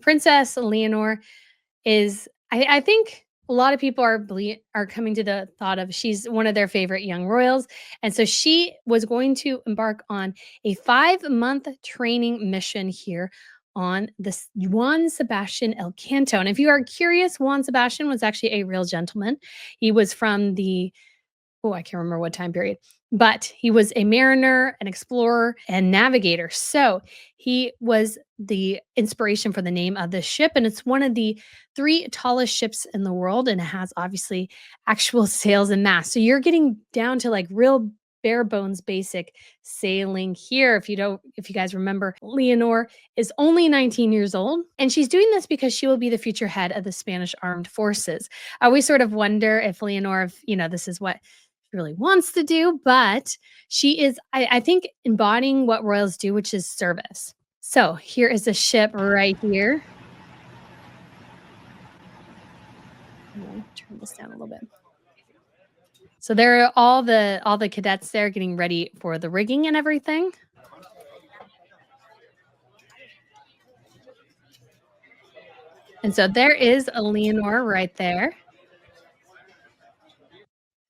Princess Leonor is I think a lot of people are coming to the thought of she's one of their favorite young royals, and so she was going to embark on a 5-month training mission here on this Juan Sebastian El Canto. And if you are curious, Juan Sebastian was actually a real gentleman. He was from the I can't remember what time period, but he was a mariner, an explorer, and navigator. So he was the inspiration for the name of this ship. And it's one of the three tallest ships in the world. And it has obviously actual sails and masts. So you're getting down to like real bare bones basic sailing here. If you guys remember, Leonor is only 19 years old, and she's doing this because she will be the future head of the Spanish armed forces. I always sort of wonder if Leonor, if this is what really wants to do, but she is, I think, embodying what royals do, which is service. So here is a ship right here. I'm gonna turn this down a little bit. So there are all the cadets there getting ready for the rigging and everything. And so there is a Leonor right there.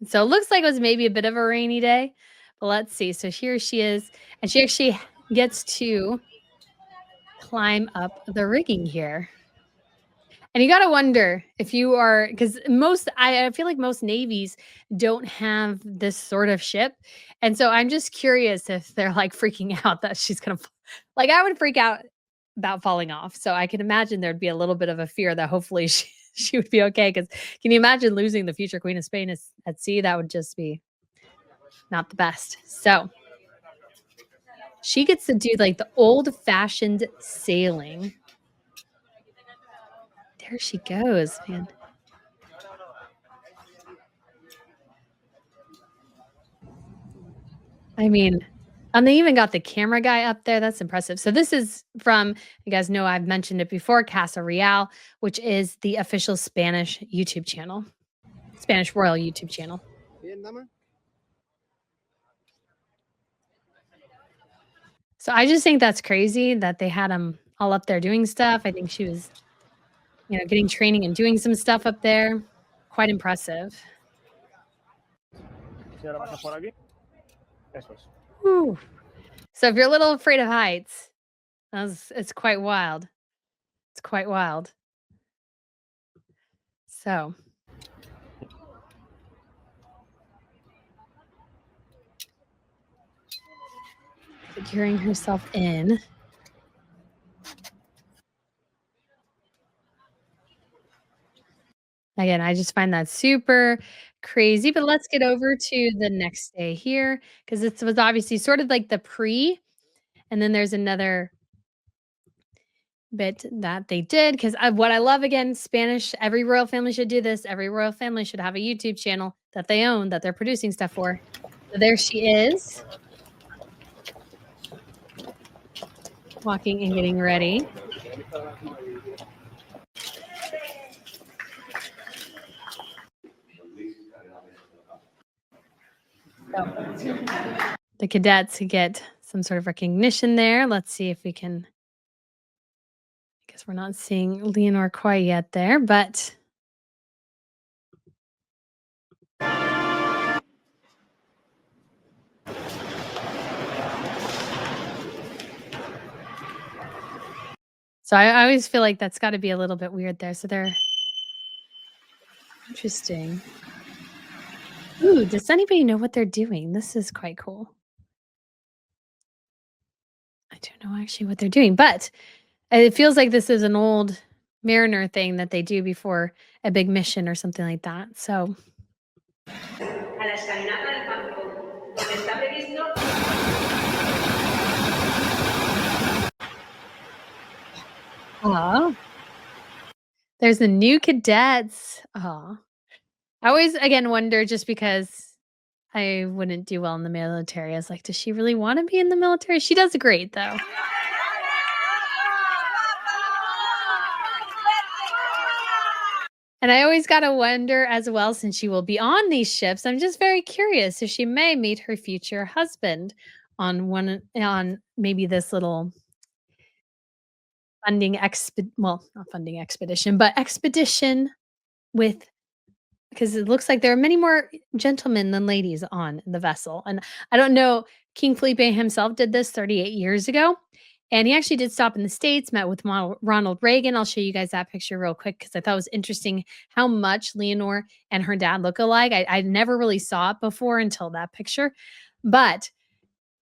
So it looks like it was maybe a bit of a rainy day, but let's see. So here she is, and she actually gets to climb up the rigging here. And you gotta wonder if you are, because I feel like most navies don't have this sort of ship. And so I'm just curious if they're like freaking out that she's gonna like I would freak out about falling off. So I can imagine there'd be a little bit of a fear that hopefully she would be okay. Because can you imagine losing the future Queen of Spain at sea? That would just be not the best. So she gets to do like the old fashioned sailing. There she goes, man. I mean, and they even got the camera guy up there. That's impressive. So this is from, you guys know I've mentioned it before, Casa Real, which is the official Spanish YouTube channel, Spanish Royal YouTube channel. So I just think that's crazy that they had them all up there doing stuff. I think she was, getting training and doing some stuff up there. Quite impressive. Whew. So if you're a little afraid of heights, it's quite wild. It's quite wild. So figuring herself in. Again, I just find that super crazy, but let's get over to the next day here because it was obviously sort of like the pre, and then there's another bit that they did because what I love, again, Spanish, every royal family should do this. Every royal family should have a YouTube channel that they own, that they're producing stuff for. So there she is, walking and getting ready. So, the cadets get some sort of recognition there. Let's see if we can. I guess we're not seeing Leonor quite yet there, but so I always feel like that's got to be a little bit weird there. So they're interesting. Ooh, does anybody know what they're doing? This is quite cool. I don't know actually what they're doing, but it feels like this is an old mariner thing that they do before a big mission or something like that. So Aw. There's the new cadets. Aw. I always again wonder just because I wouldn't do well in the military. I was like, does she really want to be in the military? She does great though. And I always gotta wonder as well, since she will be on these ships, I'm just very curious if she may meet her future husband on maybe this little well, not funding expedition, but expedition with because it looks like there are many more gentlemen than ladies on the vessel. And I don't know, King Felipe himself did this 38 years ago. And he actually did stop in the States, met with Ronald Reagan. I'll show you guys that picture real quick because I thought it was interesting how much Leonor and her dad look alike. I never really saw it before until that picture. But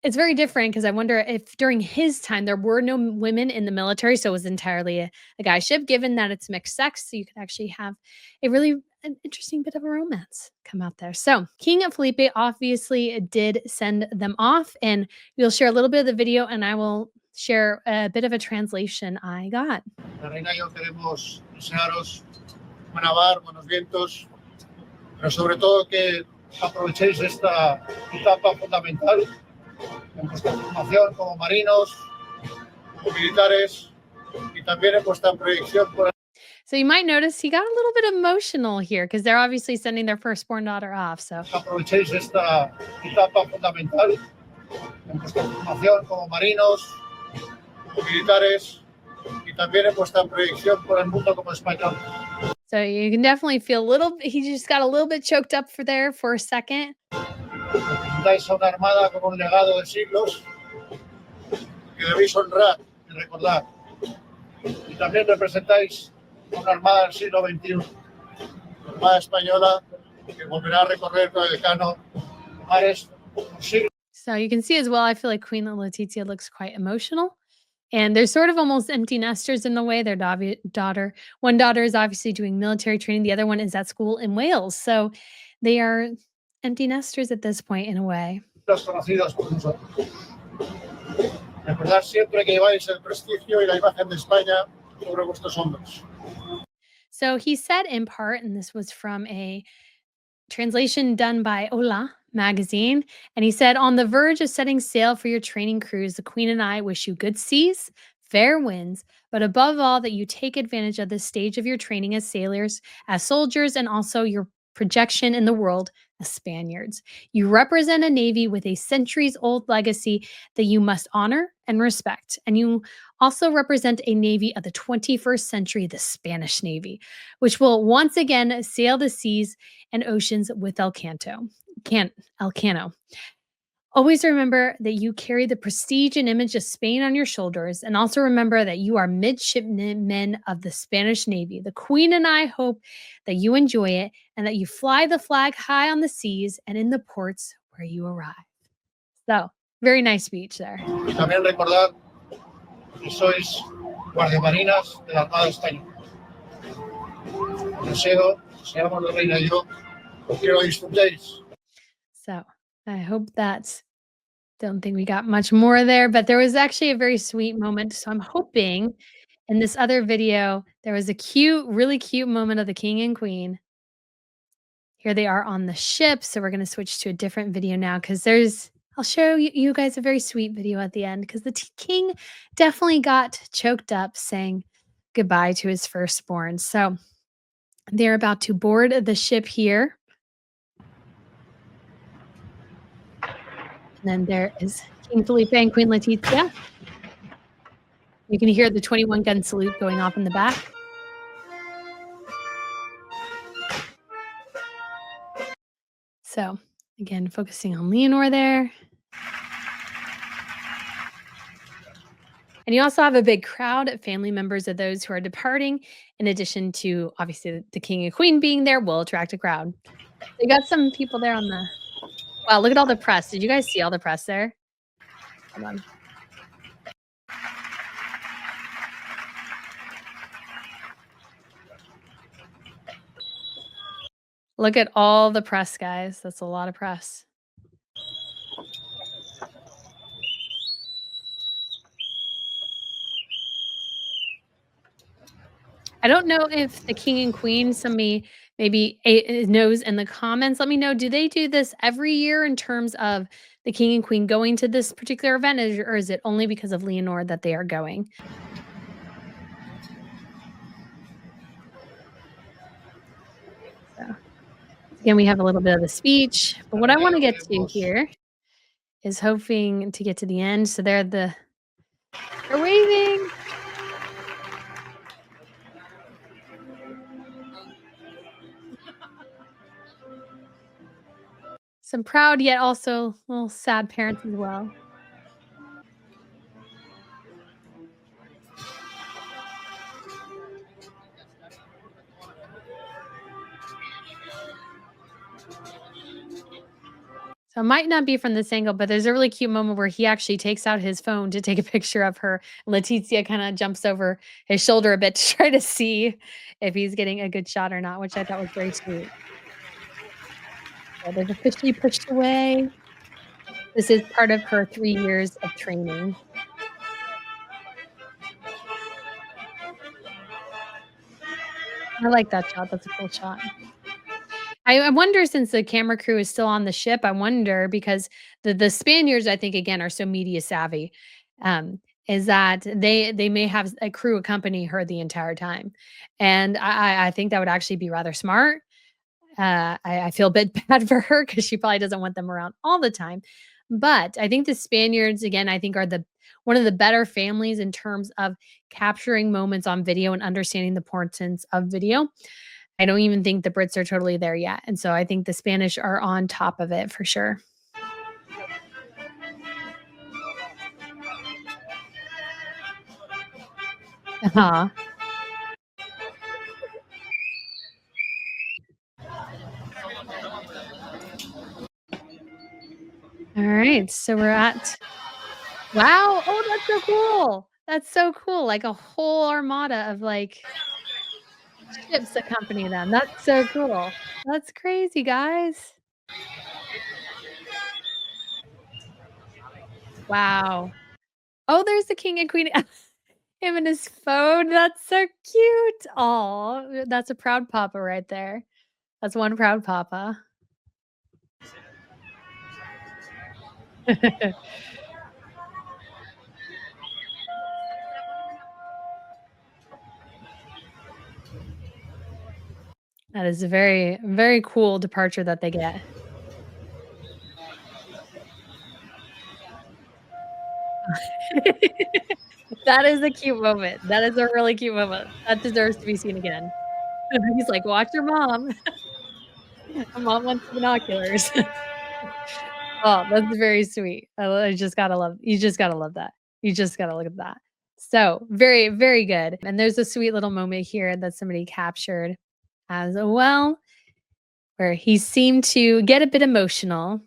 it's very different because I wonder if during his time there were no women in the military, so it was entirely a guy ship, given that it's mixed sex, so you could actually have a really an interesting bit of a romance come out there. So King Felipe obviously did send them off, and we'll share a little bit of the video, and I will share a bit of a translation I got. La reina y yo queremos desearos buena mar, buenos vientos, pero sobre todo que aprovechéis esta etapa fundamental en vuestra formación como marinos, como militares y también en vuestra proyección por. So you might notice he got a little bit emotional here because they're obviously sending their firstborn daughter off. So aprovechéis esta etapa fundamental en vuestra formación como marinos, como militares y también en vuestra proyección por el mundo como español. So you can definitely feel a little. He just got a little bit choked up for a second. Representáis a una armada con un legado de siglos que debéis honrar y recordar. Y también representáis una armada del siglo XXI, la armada española que volverá a recorrer con el decano mares por siglos. So you can see as well, I feel like Queen Letizia looks quite emotional. And they're sort of almost empty nesters in the way. Their one daughter is obviously doing military training. The other one is at school in Wales. So they are empty nesters at this point in a way. Conocidos por nosotros. Recordad siempre que lleváis el prestigio y la imagen de España sobre vuestros hombros. So he said in part, and this was from a translation done by Hola magazine, and he said, on the verge of setting sail for your training cruise, the Queen and I wish you good seas, fair winds, but above all, that you take advantage of this stage of your training as sailors, as soldiers, and also your projection in the world as Spaniards. You represent a navy with a centuries-old legacy that you must honor and respect, and you also represent a navy of the 21st century, the Spanish Navy, which will once again sail the seas and oceans with Elcano. Always remember that you carry the prestige and image of Spain on your shoulders, and also remember that you are midshipmen of the Spanish Navy. The Queen and I hope that you enjoy it and that you fly the flag high on the seas and in the ports where you arrive. So, very nice speech there. Y también recordad que sois guardiamarinas de la Armada Española. Deseamos la reina y yo que lo disfrutéis. So, I hope that don't think we got much more there, but there was actually a very sweet moment. So I'm hoping in this other video, there was a really cute moment of the king and queen. Here they are on the ship. So we're going to switch to a different video now because I'll show you guys a very sweet video at the end because the king definitely got choked up saying goodbye to his firstborn. So they're about to board the ship here. And then there is King Felipe and Queen Letizia. You can hear the 21 gun salute going off in the back. So again, focusing on Leonor there. And you also have a big crowd of family members of those who are departing, in addition to obviously the king and queen being there will attract a crowd. They got some people there on the. Wow, look at all the press. Did you guys see all the press there? Hold on. Look at all the press, guys. That's a lot of press. I don't know if the king and queen, somebody maybe knows in the comments. Let me know. Do they do this every year in terms of the king and queen going to this particular event, or is it only because of Leonor that they are going? So, again, we have a little bit of the speech, but what I want to get to here is hoping to get to the end. So they're waving. Some proud yet also little sad parents as well. So it might not be from this angle, but there's a really cute moment where he actually takes out his phone to take a picture of her. Letizia kinda jumps over his shoulder a bit to try to see if he's getting a good shot or not, which I thought was very sweet. So they've officially pushed away. This is part of her 3 years of training. I like that shot, that's a cool shot. I wonder since the camera crew is still on the ship, I wonder because the Spaniards, I think, again, are so media savvy, um, is that they may have a crew accompany her the entire time, and I think that would actually be rather smart. I feel a bit bad for her because she probably doesn't want them around all the time, but I think the Spaniards, again, I think are the one of the better families in terms of capturing moments on video and understanding the importance of video. I don't even think the Brits are totally there yet, and so I think the Spanish are on top of it for sure. Uh-huh. Alright, so we're at wow! Oh, that's so cool! That's so cool, like a whole armada of, like, ships accompany them. That's so cool. That's crazy, guys. Wow. Oh, there's the king and queen. Him and his phone. That's so cute. Aw, that's a proud papa right there. That's one proud papa. That is a very, very cool departure that they get. That is a cute moment. That is a really cute moment. That deserves to be seen again. He's like, "Watch your mom. Mom wants binoculars." Oh, that's very sweet. I just gotta love you just gotta love that. You just gotta look at that. So, very, very good. And there's a sweet little moment here that somebody captured as well, where he seemed to get a bit emotional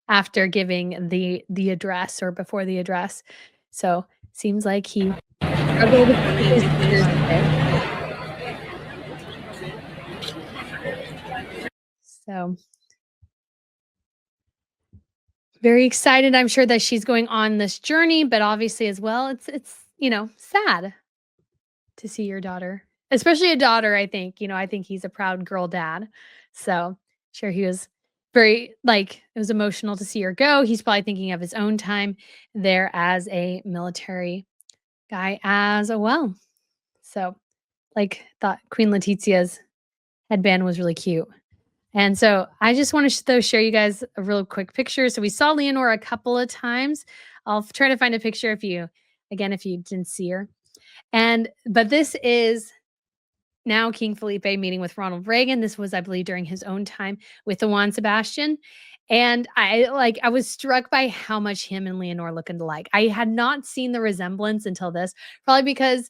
after giving the address or before the address. So, seems like he struggled with his tears a bit. So, very excited, I'm sure that she's going on this journey, but obviously as well, sad to see your daughter, especially a daughter, I think, I think he's a proud girl dad. So, sure he was very it was emotional to see her go. He's probably thinking of his own time there as a military guy as well. So, thought Queen Letizia's headband was really cute. And so I just want to though share you guys a real quick picture. So we saw Leonor a couple of times. I'll try to find a picture if you didn't see her. And but this is now King Felipe meeting with Ronald Reagan. This was, I believe, during his own time with the Juan Sebastian. And I was struck by how much him and Leonor look alike. I had not seen the resemblance until this, probably because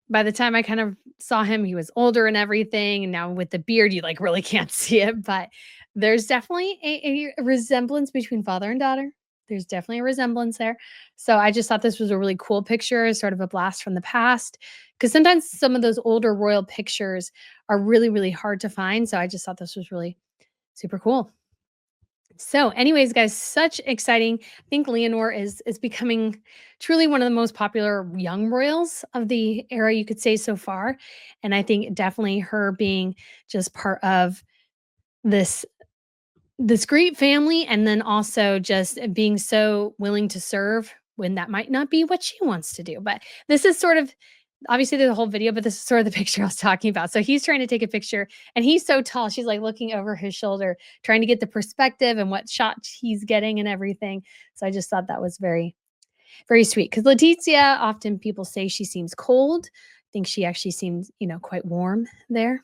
by the time I kind of saw him, he was older and everything, and now with the beard, you, really can't see it, but there's definitely a resemblance between father and daughter. There's definitely a resemblance there. So I just thought this was a really cool picture, sort of a blast from the past, because sometimes some of those older royal pictures are really, really hard to find, so I just thought this was really super cool. So, anyways, guys, such exciting. I think Leonor is becoming truly one of the most popular young royals of the era, you could say so far. And I think definitely her being just part of this this great family and then also just being so willing to serve when that might not be what she wants to do. But this is sort of obviously there's a whole video, but this is sort of the picture I was talking about. So he's trying to take a picture and he's so tall. She's like looking over his shoulder, trying to get the perspective and what shot he's getting and everything. So I just thought that was very, very sweet. Because Letizia, often people say she seems cold. I think she actually seems, quite warm there.